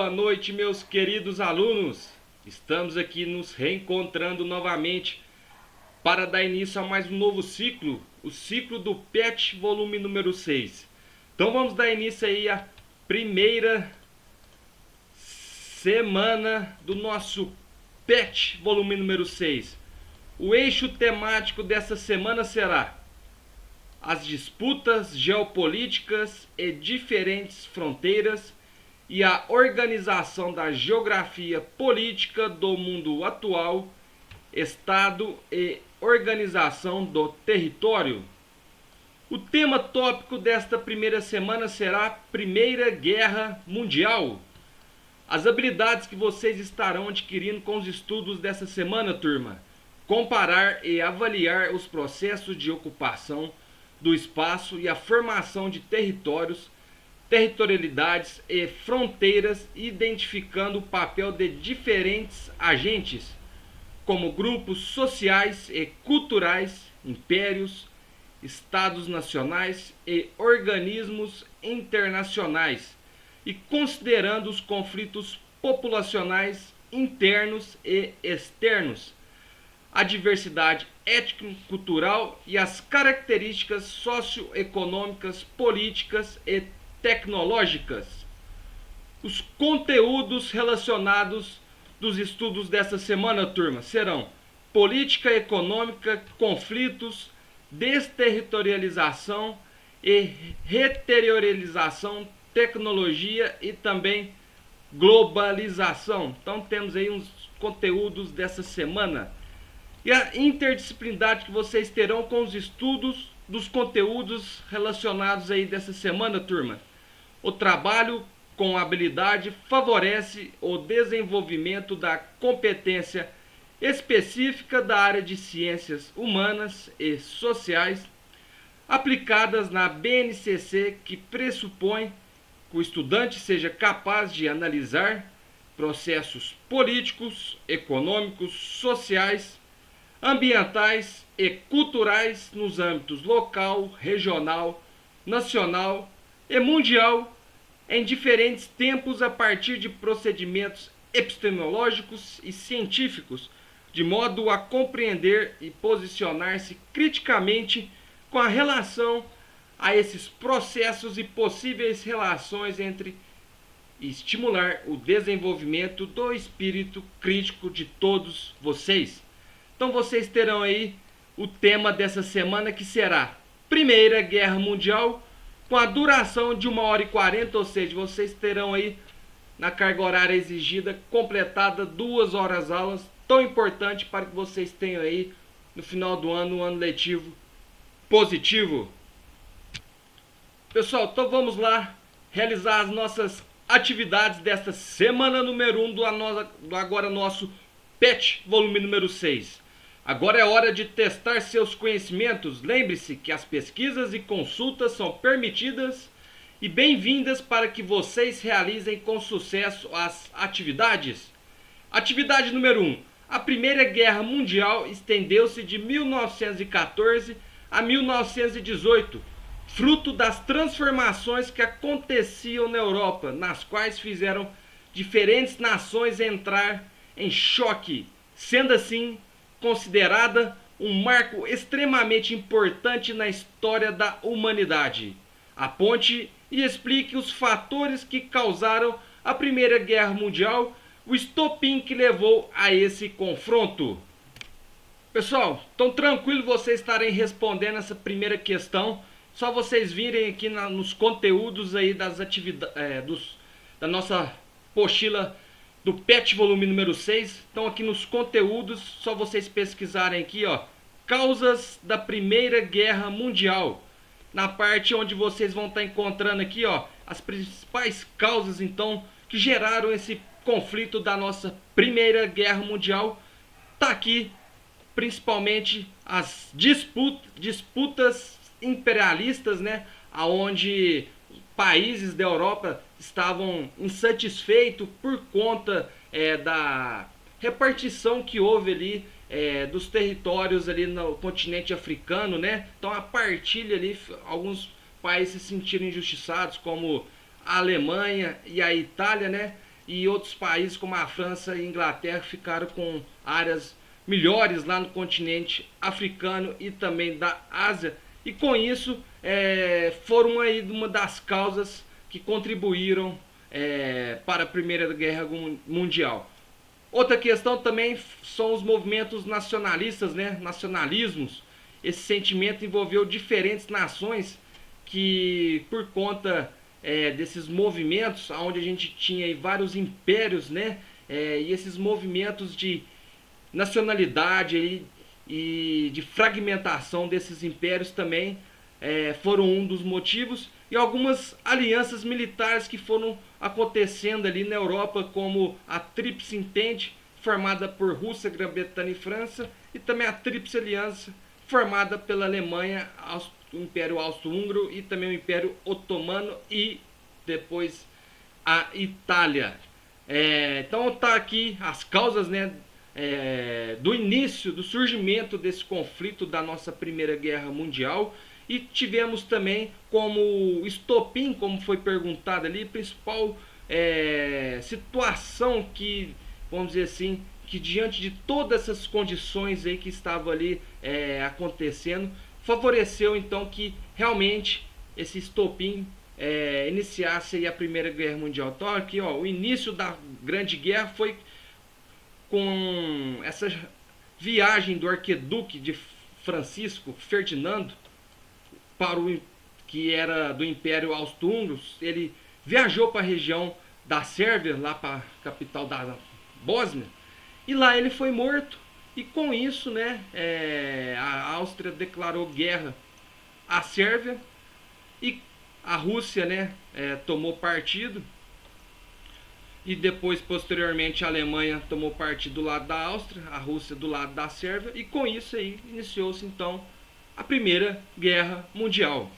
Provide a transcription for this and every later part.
boa noite, meus queridos alunos. Estamos aqui nos reencontrando novamente para dar início a mais um novo ciclo, o ciclo do PET, volume número 6. Então vamos dar início aí à primeira semana do nosso PET, volume número 6. O eixo temático dessa semana será as disputas geopolíticas e diferentes fronteiras e a organização da geografia política do mundo atual, Estado e organização do território. O tema tópico desta primeira semana será Primeira Guerra Mundial. As habilidades que vocês estarão adquirindo com os estudos dessa semana, turma: comparar e avaliar os processos de ocupação do espaço e a formação de territórios, territorialidades e fronteiras, identificando o papel de diferentes agentes, como grupos sociais e culturais, impérios, estados nacionais e organismos internacionais, e considerando os conflitos populacionais internos e externos, a diversidade étnico-cultural e as características socioeconômicas, políticas e tecnológicas. Os conteúdos relacionados dos estudos dessa semana, turma, serão política econômica, conflitos, desterritorialização e reteritorialização, tecnologia e também globalização. Então temos aí uns conteúdos dessa semana. E a interdisciplinaridade que vocês terão com os estudos dos conteúdos relacionados aí dessa semana, turma. O trabalho com habilidade favorece o desenvolvimento da competência específica da área de ciências humanas e sociais, aplicadas na BNCC, que pressupõe que o estudante seja capaz de analisar processos políticos, econômicos, sociais, ambientais e culturais nos âmbitos local, regional, nacional e mundial, em diferentes tempos, a partir de procedimentos epistemológicos e científicos, de modo a compreender e posicionar-se criticamente com a relação a esses processos e possíveis relações entre, e estimular o desenvolvimento do espírito crítico de todos vocês. Então vocês terão aí o tema dessa semana, que será Primeira Guerra Mundial, com a duração de 1h40, ou seja, vocês terão aí na carga horária exigida completada 2 horas aulas, tão importante para que vocês tenham aí no final do ano um ano letivo positivo. Pessoal, então vamos lá realizar as nossas atividades desta semana número 1 do agora nosso PET, volume número 6. Agora é hora de testar seus conhecimentos. Lembre-se que as pesquisas e consultas são permitidas e bem-vindas para que vocês realizem com sucesso as atividades. Atividade número 1. A Primeira Guerra Mundial estendeu-se de 1914 a 1918, fruto das transformações que aconteciam na Europa, nas quais fizeram diferentes nações entrar em choque, sendo assim considerada um marco extremamente importante na história da humanidade. Aponte e explique os fatores que causaram a Primeira Guerra Mundial, o estopim que levou a esse confronto. Pessoal, tão tranquilo vocês estarem respondendo essa primeira questão. Só vocês virem aqui nos conteúdos aí das atividades, da nossa apostila do PET volume número 6. Então aqui nos conteúdos, só vocês pesquisarem aqui, ó, causas da Primeira Guerra Mundial. Na parte onde vocês vão estar encontrando aqui, ó, as principais causas então que geraram esse conflito da nossa Primeira Guerra Mundial. Tá aqui principalmente as disputas imperialistas, né, aonde países da Europa estavam insatisfeitos por conta da repartição que houve ali dos territórios ali no continente africano, né? Então a partilha ali, alguns países se sentiram injustiçados, como a Alemanha e a Itália, né? e outros países como a França e a Inglaterra ficaram com áreas melhores lá no continente africano e também da Ásia, e com isso foram aí uma das causas que contribuíram para a Primeira Guerra Mundial. Outra questão também são os movimentos nacionalistas, né? Nacionalismos. Esse sentimento envolveu diferentes nações que, por conta desses movimentos, onde a gente tinha aí vários impérios, né? E esses movimentos de nacionalidade aí, e de fragmentação desses impérios também foram um dos motivos, e algumas alianças militares que foram acontecendo ali na Europa, como a Tríplice Entente, formada por Rússia, Grã-Bretanha e França, e também a Tríplice Aliança, formada pela Alemanha, o Império Austro-Húngaro e também o Império Otomano e depois a Itália. Então tá aqui as causas, né, do início, do surgimento desse conflito da nossa Primeira Guerra Mundial. E tivemos também como estopim, como foi perguntado ali, principal situação que, vamos dizer assim, que diante de todas essas condições aí que estavam ali acontecendo, favoreceu então que realmente esse estopim iniciasse aí a Primeira Guerra Mundial. Então aqui, ó, o início da Grande Guerra foi com essa viagem do arquiduque de Francisco Ferdinando para o que era do Império Austro-Húngaro. Ele viajou para a região da Sérvia, lá para a capital da Bósnia, e lá ele foi morto. E com isso, né, a Áustria declarou guerra à Sérvia e a Rússia, né, tomou partido. E depois, posteriormente, a Alemanha tomou partido do lado da Áustria, a Rússia do lado da Sérvia, e com isso aí iniciou-se então a Primeira Guerra Mundial.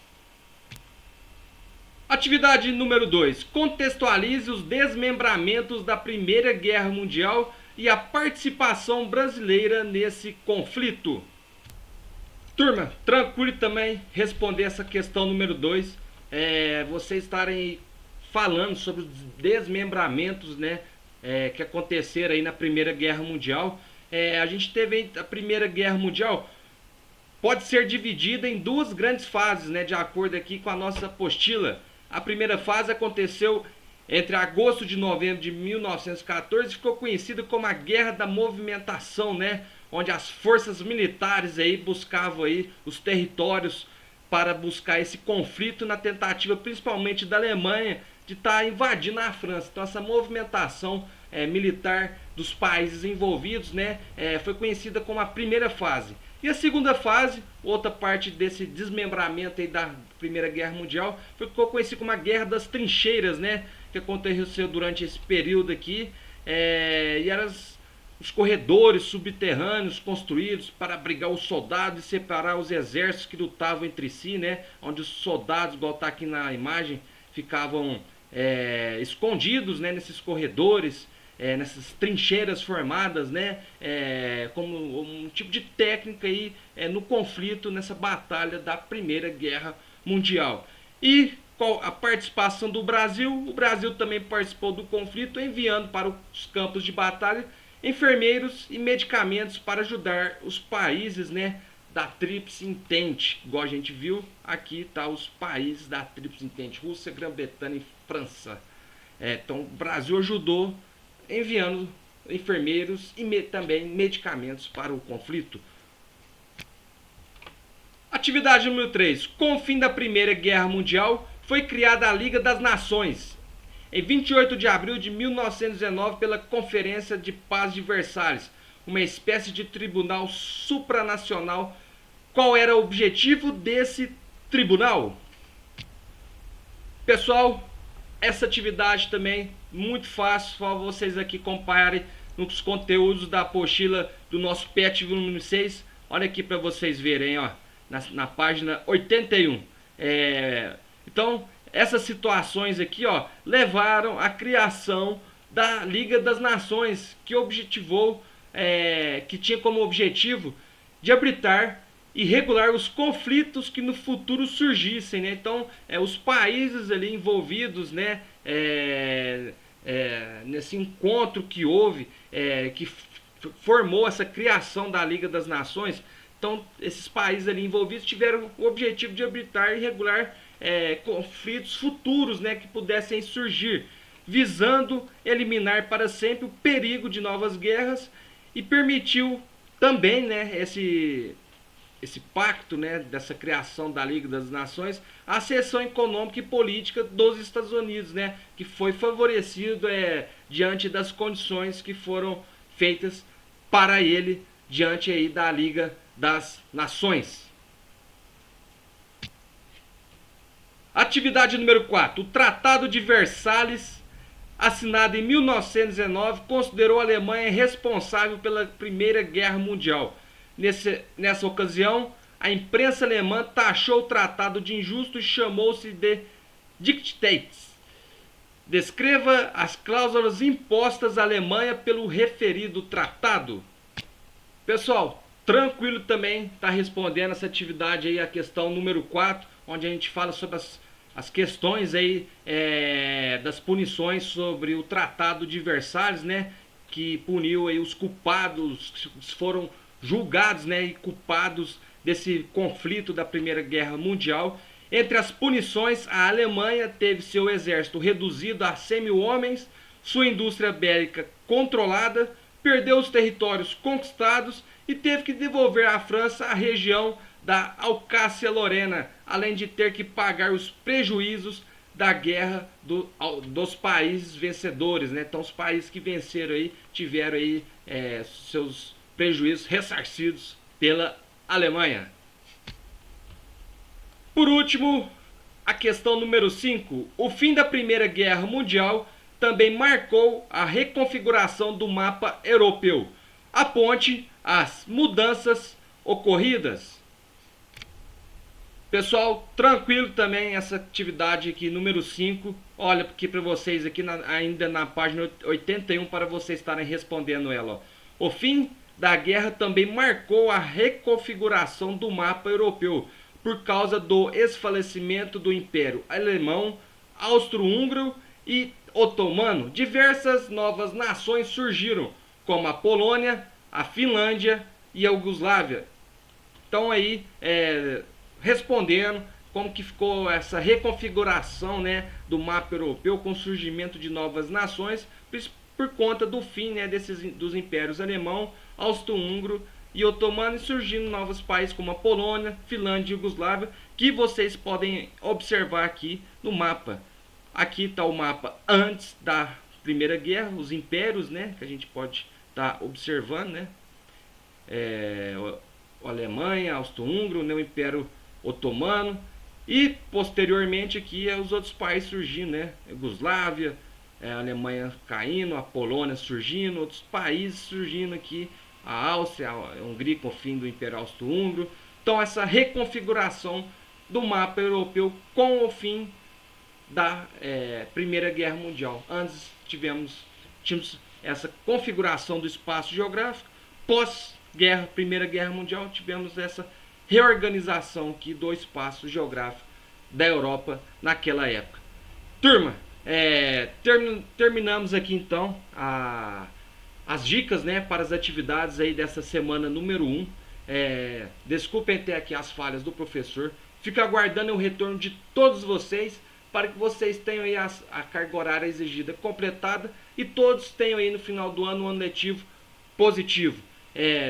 Atividade número 2. Contextualize os desmembramentos da Primeira Guerra Mundial e a participação brasileira nesse conflito. Turma, tranquilo também responder essa questão número 2. Vocês estarem falando sobre os desmembramentos, né, que aconteceram aí na Primeira Guerra Mundial. A gente teve a Primeira Guerra Mundial, pode ser dividida em duas grandes fases, né, de acordo aqui com a nossa apostila. A primeira fase aconteceu entre agosto e novembro de 1914, ficou conhecida como a Guerra da Movimentação, né, onde as forças militares aí buscavam aí os territórios para buscar esse conflito, na tentativa principalmente da Alemanha de estar invadindo a França. Então essa movimentação militar dos países envolvidos, né, foi conhecida como a primeira fase. E a segunda fase, outra parte desse desmembramento aí da Primeira Guerra Mundial, ficou conhecida como a Guerra das Trincheiras, né, que aconteceu durante esse período aqui, e eram os corredores subterrâneos construídos para abrigar os soldados e separar os exércitos que lutavam entre si, né, onde os soldados, igual está aqui na imagem, ficavam escondidos, né, nesses corredores, nessas trincheiras formadas, né, como um tipo de técnica aí, no conflito, nessa batalha da Primeira Guerra Mundial. E com a participação do Brasil, o Brasil também participou do conflito, enviando para os campos de batalha enfermeiros e medicamentos para ajudar os países, né, da Tríplice Entente. Igual a gente viu, aqui tá os países da Tríplice Entente: Rússia, Grã-Bretanha e França. Então o Brasil ajudou enviando enfermeiros e também medicamentos para o conflito. Atividade número 3. Com o fim da Primeira Guerra Mundial, foi criada a Liga das Nações. Em 28 de abril de 1919, pela Conferência de Paz de Versalhes, uma espécie de tribunal supranacional. Qual era o objetivo desse tribunal? Pessoal, essa atividade também muito fácil, só vocês aqui comparem nos conteúdos da apostila do nosso PET volume 6. Olha aqui para vocês verem, ó, na página 81. Então, essas situações aqui, ó, levaram à criação da Liga das Nações, que objetivou, que tinha como objetivo de arbitrar e regular os conflitos que no futuro surgissem, né? Então, os países ali envolvidos, né, nesse encontro que houve, que formou essa criação da Liga das Nações. Então, esses países ali envolvidos tiveram o objetivo de evitar e regular conflitos futuros, né, que pudessem surgir, visando eliminar para sempre o perigo de novas guerras, e permitiu também, né, esse pacto, né, dessa criação da Liga das Nações, a seção econômica e política dos Estados Unidos, né, que foi favorecido diante das condições que foram feitas para ele diante aí da Liga das Nações. Atividade número 4. O Tratado de Versalhes, assinado em 1919, considerou a Alemanha responsável pela Primeira Guerra Mundial. Nessa ocasião, a imprensa alemã taxou o tratado de injusto e chamou-se de Dictates. Descreva as cláusulas impostas à Alemanha pelo referido tratado. Pessoal, tranquilo também está respondendo essa atividade aí, a questão número 4, onde a gente fala sobre as questões aí das punições sobre o Tratado de Versalhes, né, que puniu aí os culpados, que foram julgados, né, e culpados desse conflito da Primeira Guerra Mundial. Entre as punições, a Alemanha teve seu exército reduzido a 100.000 homens, sua indústria bélica controlada, perdeu os territórios conquistados e teve que devolver à França a região da Alsácia-Lorena, além de ter que pagar os prejuízos da guerra dos países vencedores, né? Então, os países que venceram aí tiveram aí seus prejuízos ressarcidos pela Alemanha. Por último, a questão número 5. O fim da Primeira Guerra Mundial também marcou a reconfiguração do mapa europeu. Aponte as mudanças ocorridas. Pessoal, tranquilo também essa atividade aqui, número 5. Olha aqui para vocês, aqui ainda na página 81, para vocês estarem respondendo ela. Ó. O fim da guerra também marcou a reconfiguração do mapa europeu, por causa do esfalecimento do Império Alemão, Austro-Húngaro e Otomano. Diversas novas nações surgiram, como a Polônia, a Finlândia e a Iugoslávia. Então aí, respondendo como que ficou essa reconfiguração, né, do mapa europeu com o surgimento de novas nações, por conta do fim, né, dos impérios alemão, austro-húngaro e otomano, e surgindo novos países como a Polônia, Finlândia e Iugoslávia, que vocês podem observar aqui no mapa. Aqui está o mapa antes da Primeira Guerra, os impérios, né, que a gente pode estar observando, né, a Alemanha, Austro-Húngaro, né, o Império Otomano, e posteriormente aqui os outros países surgindo, né, Iugoslávia, a Alemanha caindo, a Polônia surgindo, outros países surgindo aqui, a Áustria, a Hungria com o fim do Império Austro-Húngaro. Então essa reconfiguração do mapa europeu com o fim da Primeira Guerra Mundial. Antes tínhamos essa configuração do espaço geográfico, pós-guerra, Primeira Guerra Mundial, tivemos essa reorganização aqui do espaço geográfico da Europa naquela época. Turma, terminamos aqui então as dicas, né, para as atividades aí dessa semana número 1. Desculpem até aqui as falhas do professor. Fico aguardando o retorno de todos vocês, para que vocês tenham aí a carga horária exigida completada e todos tenham aí no final do ano um ano letivo positivo.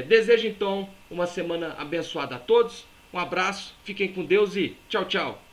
Desejo então uma semana abençoada a todos. Um abraço, fiquem com Deus e tchau, tchau.